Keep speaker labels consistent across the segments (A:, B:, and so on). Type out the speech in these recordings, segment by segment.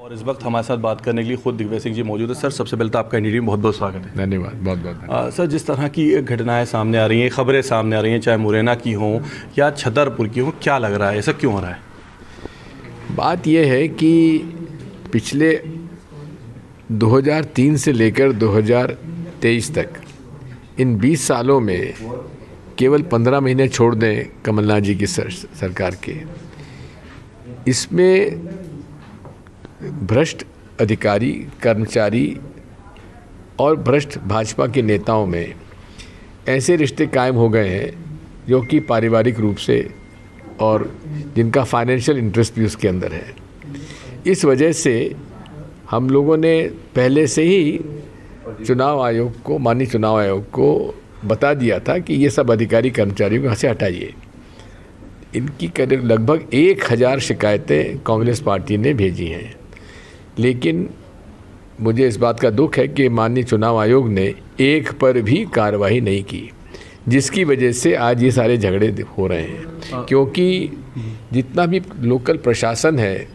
A: और इस वक्त हमारे साथ बात करने के लिए खुद दिग्विजय सिंह जी मौजूद है। सर, सबसे पहले तो आपका इंटरव्यू में बहुत बहुत स्वागत है।
B: धन्यवाद, बहुत बहुत धन्यवाद।
A: सर, जिस तरह की घटनाएं सामने आ रही हैं, खबरें सामने आ रही हैं, चाहे मुरैना की हों या छतरपुर की हों, क्या लग रहा है, ऐसा क्यों हो रहा है?
B: बात यह है कि पिछले 2003 से लेकर 2023 तक इन 20 सालों में केवल 15 महीने छोड़ दें कमलनाथ जी की सरकार के, इसमें भ्रष्ट अधिकारी, कर्मचारी और भ्रष्ट भाजपा के नेताओं में ऐसे रिश्ते कायम हो गए हैं जो कि पारिवारिक रूप से और जिनका फाइनेंशियल इंटरेस्ट भी उसके अंदर है। इस वजह से हम लोगों ने पहले से ही चुनाव आयोग को, माननीय चुनाव आयोग को बता दिया था कि ये सब अधिकारी कर्मचारियों को यहाँ से हटाइए। इनकी करीब लगभग 1000 शिकायतें कांग्रेस पार्टी ने भेजी हैं, लेकिन मुझे इस बात का दुख है कि माननीय चुनाव आयोग ने एक पर भी कार्रवाई नहीं की, जिसकी वजह से आज ये सारे झगड़े हो रहे हैं। क्योंकि जितना भी लोकल प्रशासन है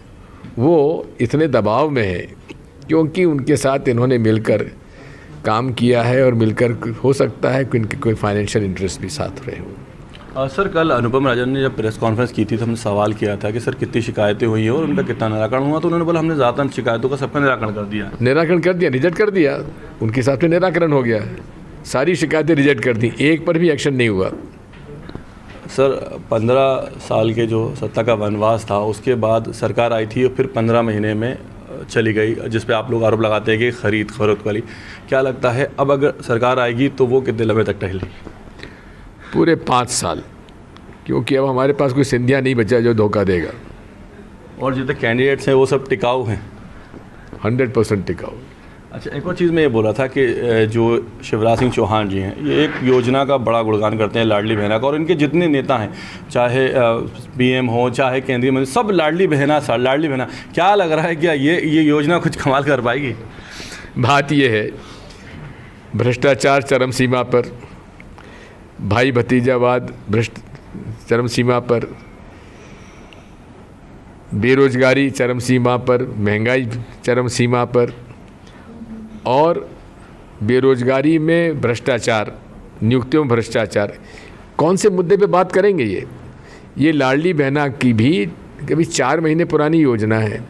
B: वो इतने दबाव में है क्योंकि उनके साथ इन्होंने मिलकर काम किया है और मिलकर हो सकता है कि इनके कोई फाइनेंशियल इंटरेस्ट भी साथ रहे हो।
A: सर, कल अनुपम राजन ने जब प्रेस कॉन्फ्रेंस की थी तो हमने सवाल किया था कि सर कितनी शिकायतें हुई हैं और उनका कितना निराकरण हुआ, तो उन्होंने बोला हमने ज़्यादातर शिकायतों का सबका निराकरण कर दिया।
B: रिजेक्ट कर दिया, उनके हिसाब से निराकरण हो गया, सारी शिकायतें रिजेक्ट कर दी, एक पर भी एक्शन नहीं हुआ।
A: सर, 15 साल के जो सत्ता का वनवास था उसके बाद सरकार आई थी और फिर 15 महीने में चली गई, जिस पे आप लोग आरोप लगाते हैं कि खरीद फरोख्त वाली। क्या लगता है अब अगर सरकार आएगी तो वो कितने लंबे तक टहलेगी?
B: पूरे 5 साल, क्योंकि अब हमारे पास कोई सिंधिया नहीं बचा जो धोखा देगा।
A: और जितने कैंडिडेट्स हैं वो सब टिकाऊ हैं?
B: 100% टिकाऊ।
A: अच्छा, एक और चीज़ मैं ये बोला था कि जो शिवराज सिंह चौहान जी हैं, ये एक योजना का बड़ा गुणगान करते हैं, लाडली बहना का, और इनके जितने नेता हैं, चाहे पीएम हो चाहे केंद्रीय मंत्री, सब लाडली बहना। क्या लग रहा है क्या ये योजना कुछ कमाल कर पाएगी?
B: बात ये है, भ्रष्टाचार चरम सीमा पर, भाई भतीजावाद चरम सीमा पर, बेरोजगारी चरम सीमा पर, महंगाई चरम सीमा पर, और बेरोजगारी में भ्रष्टाचार, नियुक्तियों में भ्रष्टाचार। कौन से मुद्दे पे बात करेंगे? ये लाडली बहना की भी कभी 4 महीने पुरानी योजना है।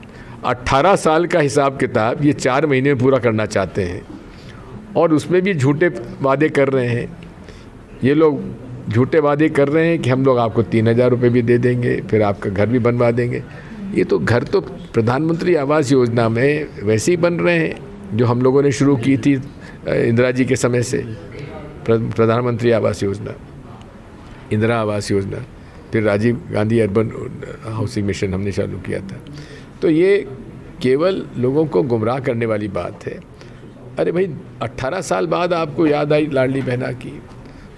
B: 18 साल का हिसाब किताब ये 4 महीने में पूरा करना चाहते हैं, और उसमें भी झूठे वादे कर रहे हैं। ये लोग झूठे वादे कर रहे हैं कि हम लोग आपको 3000 रुपये भी दे देंगे, फिर आपका घर भी बनवा देंगे। ये तो घर तो प्रधानमंत्री आवास योजना में वैसे ही बन रहे हैं जो हम लोगों ने शुरू की थी इंदिरा जी के समय से, प्रधानमंत्री आवास योजना, इंदिरा आवास योजना, फिर Rajiv Gandhi urban housing mission हमने चालू किया था। तो ये केवल लोगों को गुमराह करने वाली बात है। अरे भाई, 18 साल बाद आपको याद आई लाडली बहना की,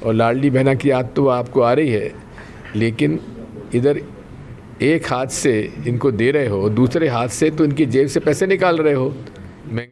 B: और लाडली बहना की याद तो आपको आ रही है, लेकिन इधर एक हाथ से इनको दे रहे हो, दूसरे हाथ से तो इनकी जेब से पैसे निकाल रहे हो। मैं